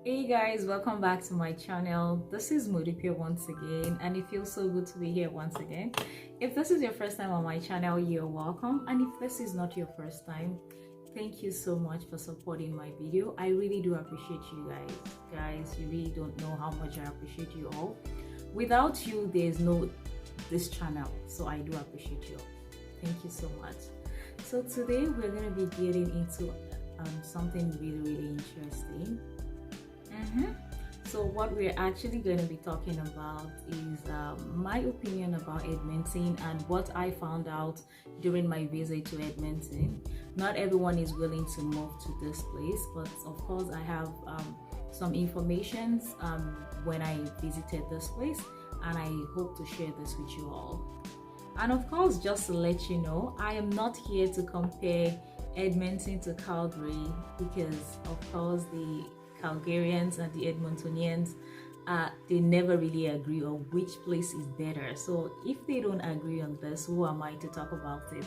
Hey guys, welcome back to my channel. This is Modipia once again, and it feels so good to be here once again. If this is your first time on my channel, you're welcome, and if this is not your first time, thank you so much for supporting my video. I really do appreciate you guys. You really don't know how much I appreciate you all. Without you, there's no this channel, so I do appreciate you all. Thank you so much. So today we're going to be getting into something really interesting. So what we're actually going to be talking about is my opinion about Edmonton and what I found out during my visit to Edmonton. Not everyone is willing to move to this place, but of course I have some information when I visited this place, and I hope to share this with you all. And of course, just to let you know, I am not here to compare Edmonton to Calgary, because of course the Calgarians and the Edmontonians, they never really agree on which place is better. So if they don't agree on this, who am I to talk about it?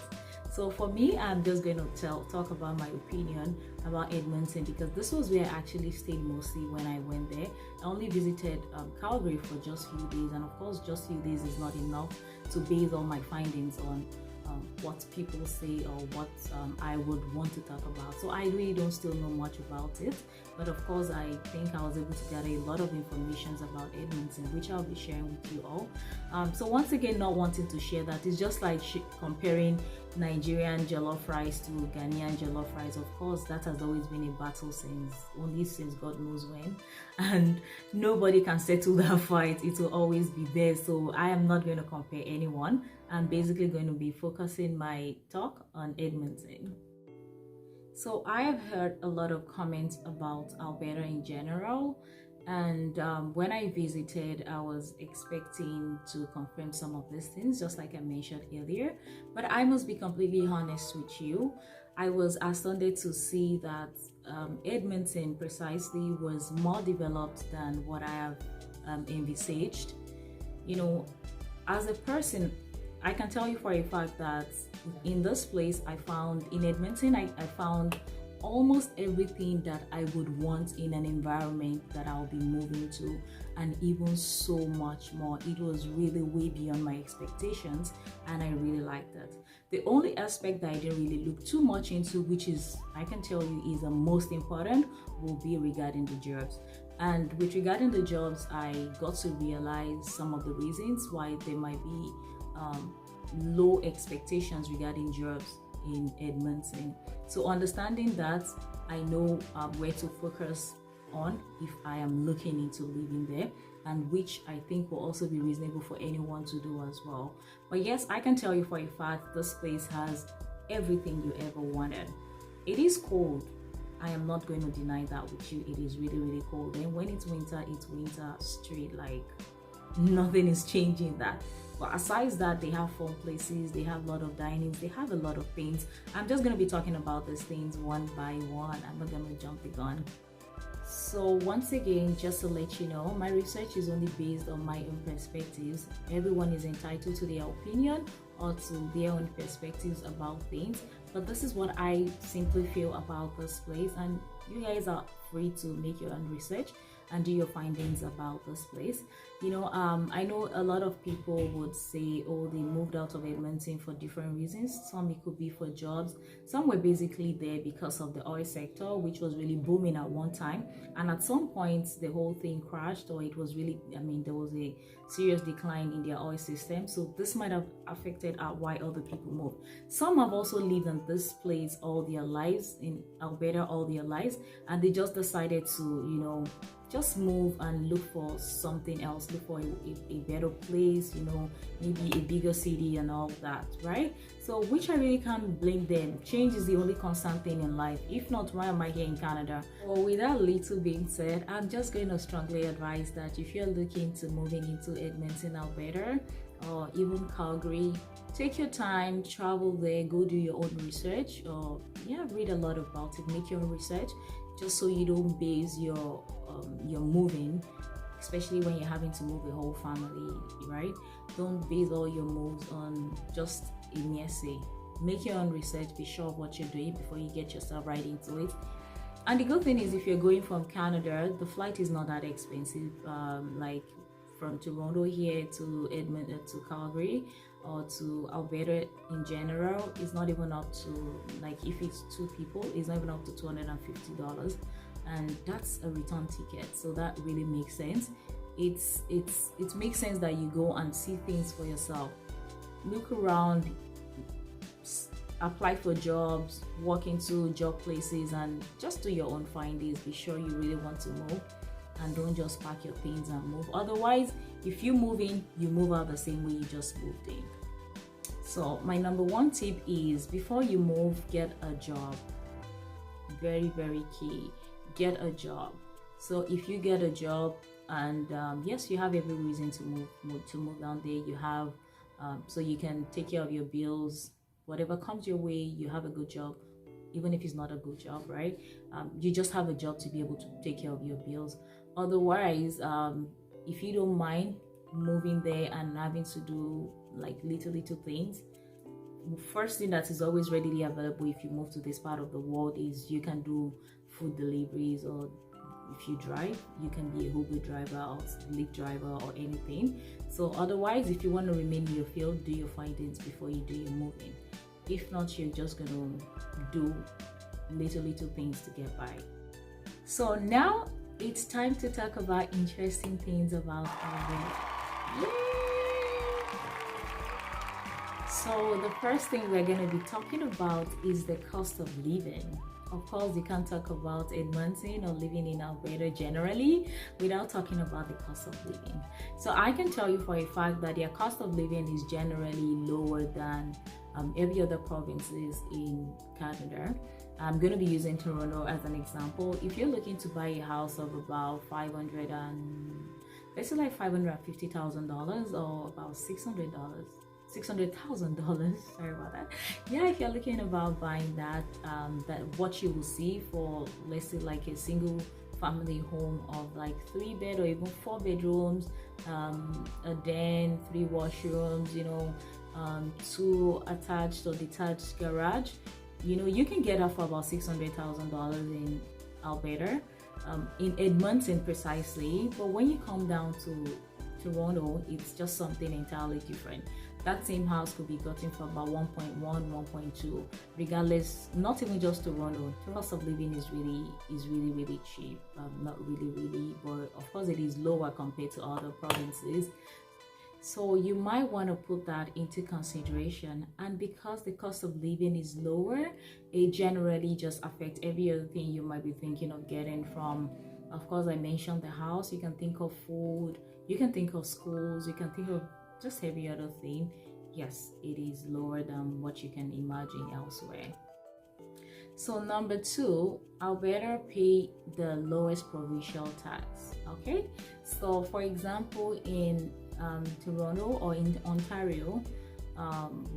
So for me, I'm just going to talk about my opinion about Edmonton, because this was where I actually stayed mostly when I went there. I only visited Calgary for just a few days, and of course just few days is not enough to base all my findings on what people say or what I would want to talk about. So I really don't still know much about it, but of course I think I was able to gather a lot of information about Edmonton, which I'll be sharing with you all. So once again, not wanting to share that, it's just like comparing Nigerian jollof rice to Ghanaian jollof rice. Of course that has always been a battle since God knows when, and nobody can settle that fight. It will always be there. So I am not going to compare anyone. I'm basically going to be focusing my talk on Edmonton. So I have heard a lot of comments about Alberta in general, and when I visited, I was expecting to confirm some of these things, just like I mentioned earlier. But I must be completely honest with you, I was astounded to see that Edmonton precisely was more developed than what I have envisaged. You know, as a person, I can tell you for a fact that in this place in Edmonton, I found almost everything that I would want in an environment that I'll be moving to, and even so much more. It was really way beyond my expectations, and I really liked it. The only aspect that I didn't really look too much into, which is, I can tell you, is the most important, will be regarding the jobs. And with regarding the jobs, I got to realize some of the reasons why there might be low expectations regarding jobs in Edmonton. So understanding that, I know where to focus on if I am looking into living there, and which I think will also be reasonable for anyone to do as well. But yes, I can tell you for a fact this place has everything you ever wanted. It is cold. I am not going to deny that with you. It is really cold. And when it's winter straight, like nothing is changing that. But aside that, they have fun places, they have a lot of dinings, they have a lot of things. I'm just going to be talking about these things one by one. I'm not going to jump the gun. So once again, just to let you know, my research is only based on my own perspectives. Everyone is entitled to their opinion or to their own perspectives about things, but this is what I simply feel about this place, and you guys are free to make your own research and do your findings about this place. You know, I know a lot of people would say, oh, they moved out of Edmonton for different reasons. Some it could be for jobs, some were basically there because of the oil sector, which was really booming at one time, and at some point the whole thing crashed, or it was really, there was a serious decline in their oil system. So this might have affected why other people moved. Some have also lived in this place all their lives, in Alberta all their lives, and they just decided to, you know, just move and look for something else, look for a better place, you know, maybe a bigger city and all that, right? So which I really can't blame them. Change is the only constant thing in life. If not, why am I here in Canada? Well, with that little being said, I'm just going to strongly advise that if you're looking to moving into Edmonton, Alberta, or even Calgary, take your time, travel there, go do your own research, or read a lot about it, make your own research, just so you don't base your moving, especially when you're having to move a whole family, right? Don't base all your moves on just a mere say. Make your own research, be sure of what you're doing before you get yourself right into it. And the good thing is, if you're going from Canada, the flight is not that expensive. Like from Toronto here to Edmonton to Calgary or to Alberta in general, it's not even up to, like, if it's 2 people, it's not even up to $250, and that's a return ticket. So that really makes sense. It makes sense that you go and see things for yourself, look around, apply for jobs, walk into job places, and just do your own findings. Be sure you really want to move, and don't just pack your things and move. Otherwise, if you move in, you move out the same way you just moved in. So my number 1 tip is, before you move, get a job. Very, very key. Get a job. So if you get a job, and yes, you have every reason to move down there. You have so you can take care of your bills, whatever comes your way. You have a good job, even if it's not a good job, right? You just have a job to be able to take care of your bills. Otherwise, if you don't mind moving there and having to do like little things, first thing that is always readily available if you move to this part of the world is you can do food deliveries, or if you drive, you can be a Uber driver or Lyft driver or anything. So otherwise, if you want to remain in your field, do your findings before you do your moving. If not, you're just going to do little things to get by. So now it's time to talk about interesting things about Alberta. So the first thing we're going to be talking about is the cost of living. Of course, you can't talk about Edmonton or living in Alberta generally without talking about the cost of living. So I can tell you for a fact that their cost of living is generally lower than every other provinces in Canada. I'm going to be using Toronto as an example. If you're looking to buy a house of about let's say like $550,000 or about $600,000, sorry about that. Yeah, if you're looking about buying that, what you will see for, let's say, like a single family home of like 3 bed or even 4 bedrooms, a den, 3 washrooms, 2 attached or detached garage, you can get that for about $600,000 in Alberta, in Edmonton precisely. But when you come down to Toronto, it's just something entirely different. That same house could be gotten for about 1.1, 1.2, regardless. Not even just Toronto. The cost of living is really cheap. Not really, but of course it is lower compared to other provinces. So you might want to put that into consideration. And because the cost of living is lower, it generally just affects every other thing you might be thinking of getting from. Of course, I mentioned the house. You can think of food. You can think of schools. You can think of just every other thing. Yes, it is lower than what you can imagine elsewhere. So number 2, Alberta pay the lowest provincial tax. Okay, so for example, in Toronto or in Ontario,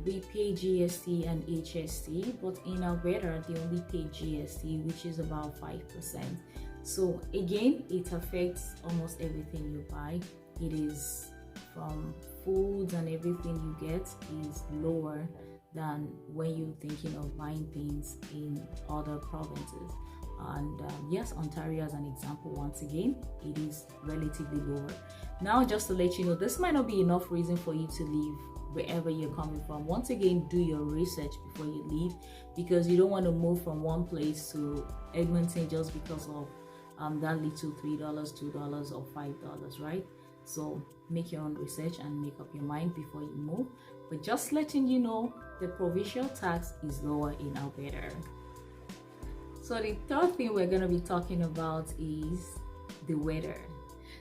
we pay GST and HST, but in Alberta they only pay GST, which is about 5%. So again, it affects almost everything you buy. It is from foods and everything you get is lower than when you're thinking of buying things in other provinces. And yes, Ontario as an example, once again, it is relatively lower. Now, just to let you know, this might not be enough reason for you to leave wherever you're coming from. Once again, do your research before you leave, because you don't want to move from one place to Edmonton just because of that little $3, $2 or $5, right? So make your own research and make up your mind before you move. But just letting you know, the provincial tax is lower in Alberta. So the third thing we're going to be talking about is the weather.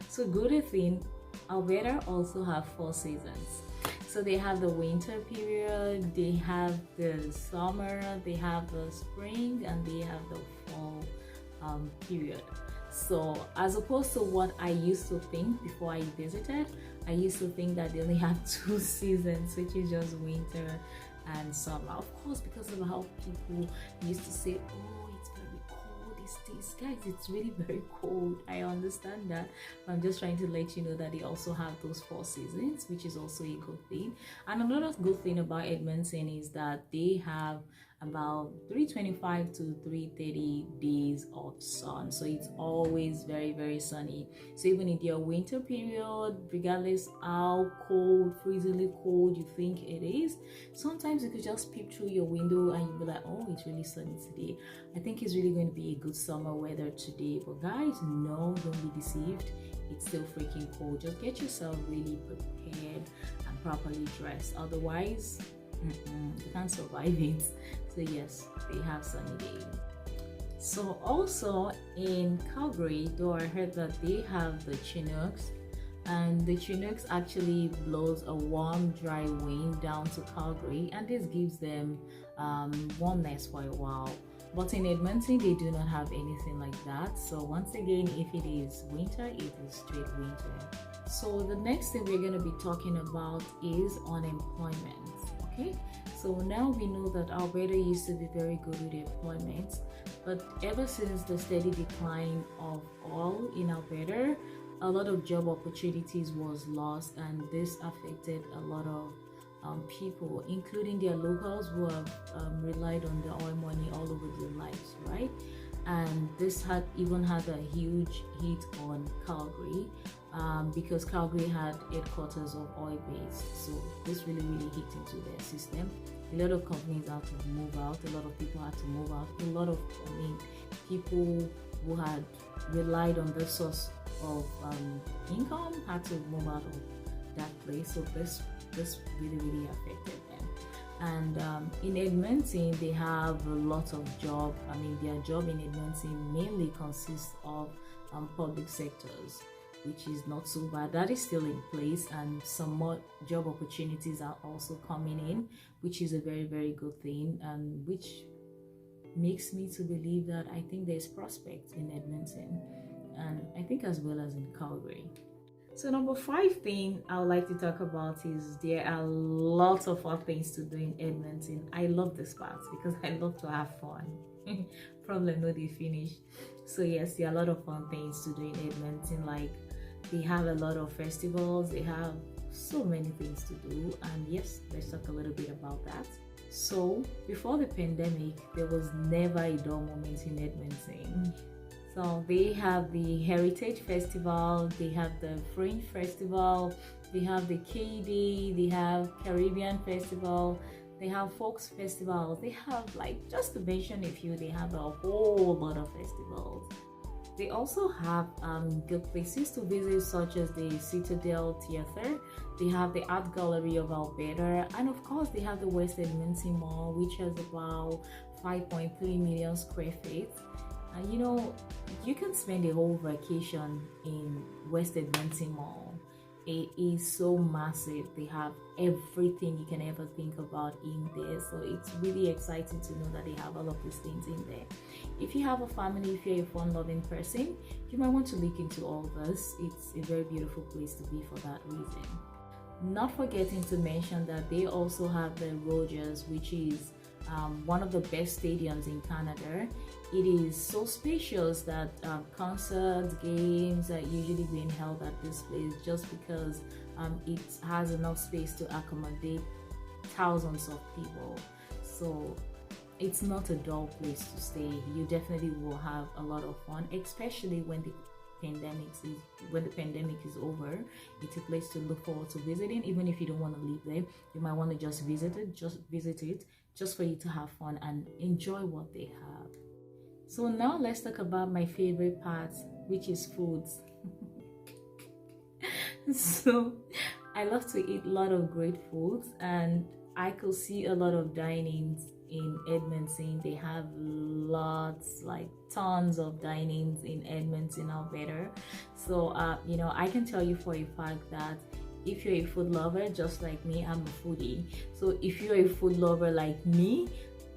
So good thing, Alberta also have 4 seasons. So they have the winter period, they have the summer, they have the spring, and they have the fall period. So as opposed to what I used to think before I visited, I used to think that they only have 2 seasons, which is just winter and summer. Of course, because of how people used to say, oh, it's very cold these days. Guys, it's really very cold. I understand that. But I'm just trying to let you know that they also have those 4 seasons, which is also a good thing. And another good thing about Edmonton is that they have about 325 to 330 days of sun, so it's always very, very sunny. So even in your winter period, regardless how cold, freezingly cold you think it is, sometimes you could just peep through your window and you'll be like, oh, it's really sunny today. I think it's really going to be a good summer weather today. But guys, no, don't be deceived, it's still freaking cold. Just get yourself really prepared and properly dressed, otherwise you can't survive it. So yes, they have sunny days. So also in Calgary, though I heard that they have the Chinooks, and the Chinooks actually blows a warm dry wind down to Calgary, and this gives them warmness for a while. But in Edmonton, they do not have anything like that. So once again, if it is winter, it is straight winter. So the next thing we're going to be talking about is unemployment. Okay, so now we know that Alberta used to be very good with employment, but ever since the steady decline of oil in Alberta, a lot of job opportunities was lost, and this affected a lot of people, including their locals who have relied on the oil money all over their lives, right? And this had a huge hit on Calgary, because Calgary had headquarters of oil base, so this really hit into their system. A lot of companies had to move out, a lot of people had to move out, a lot of people who had relied on this source of income had to move out of that place. So this really affected them. And in Edmonton, they have a lot of job. Their job in Edmonton mainly consists of public sectors, which is not so bad. That is still in place, and some more job opportunities are also coming in, which is a very good thing, and which makes me to believe that I think there's prospects in Edmonton, and I think as well as in Calgary. So number 5 thing I would like to talk about is there are lots of fun things to do in Edmonton. I love this part because I love to have fun. Problem no dey finish. So yes, there are a lot of fun things to do in Edmonton. Like, they have a lot of festivals, they have so many things to do, and yes, let's talk a little bit about that. So before the pandemic, there was never a dull moment in Edmonton. So they have the Heritage Festival, they have the Fringe Festival, they have the KD, they have Caribbean Festival, they have Folks Festival, they have, like, just to mention a few, they have a whole lot of festivals. They also have good places to visit, such as the Citadel Theatre, they have the Art Gallery of Alberta, and of course they have the West Edmonton Mall, which has about 5.3 million square feet. You can spend a whole vacation in West Edmonton Mall. It is so massive. They have everything you can ever think about in there, so it's really exciting to know that they have all of these things in there. If you have a family, if you're a fun-loving person, you might want to look into all this. It's a very beautiful place to be for that reason. Not forgetting to mention that they also have the Rogers, which is one of the best stadiums in Canada. It is so spacious that concerts, games are usually being held at this place, just because it has enough space to accommodate thousands of people. So it's not a dull place to stay. You definitely will have a lot of fun, especially when the pandemic is over. It's a place to look forward to visiting. Even if you don't want to live there, you might want to just visit it just for you to have fun and enjoy what they have. So now let's talk about my favorite part, which is foods. So I love to eat a lot of great foods, and I could see a lot of dinings in Edmonton. They have lots, like tons of dinings in Edmonton, Alberta. So I can tell you for a fact that if you're a food lover just like me, I'm a foodie. So if you're a food lover like me,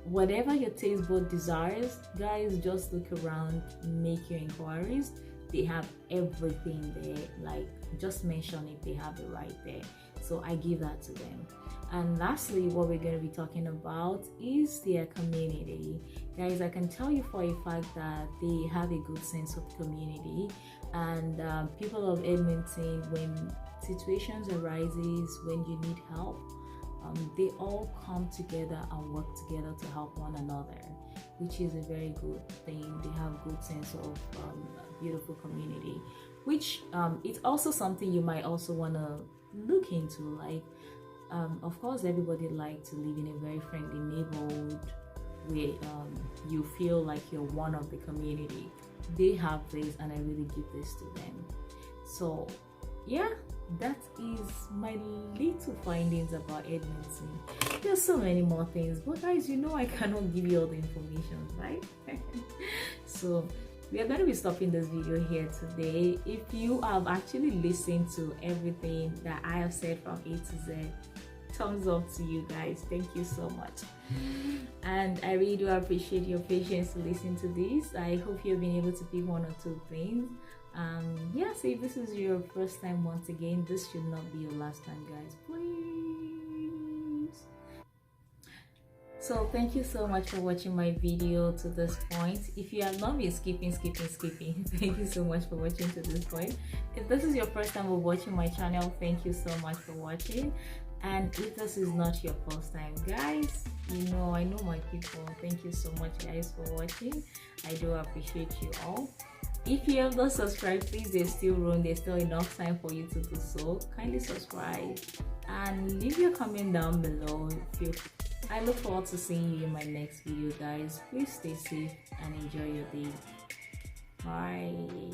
whatever your taste bud desires, guys, just look around, make your inquiries. They have everything there. Like, just mention it, they have it right there. So I give that to them. And lastly, what we're going to be talking about is their community. Guys, I can tell you for a fact that they have a good sense of community, and people of Edmonton, when situations arises, when you need help, they all come together and work together to help one another, which is a very good thing. They have good sense of beautiful community, which it's also something you might also want to look into. Like, of course, everybody likes to live in a very friendly neighborhood where you feel like you're one of the community. They have this, and I really give this to them. So yeah, that is my little findings about Edmonton. There's so many more things, but guys, you know I cannot give you all the information, right? So we are going to be stopping this video here today. If you have actually listened to everything that I have said from A to Z, thumbs up to you guys. Thank you so much. And I really do appreciate your patience to listen to this. I hope you've been able to pick one or two things. Yeah, so if this is your first time, once again, this should not be your last time, guys, please. So thank you so much for watching my video to this point. If you have not been skipping, thank you so much for watching to this point. If this is your first time of watching my channel, thank you so much for watching. And if this is not your first time, guys, you know, I know my people. Thank you so much, guys, for watching. I do appreciate you all. If you have not subscribed, please, there's still room, there's still enough time for you to do so. Kindly subscribe and leave your comment down below. I look forward to seeing you in my next video, guys. Please stay safe and enjoy your day. Bye.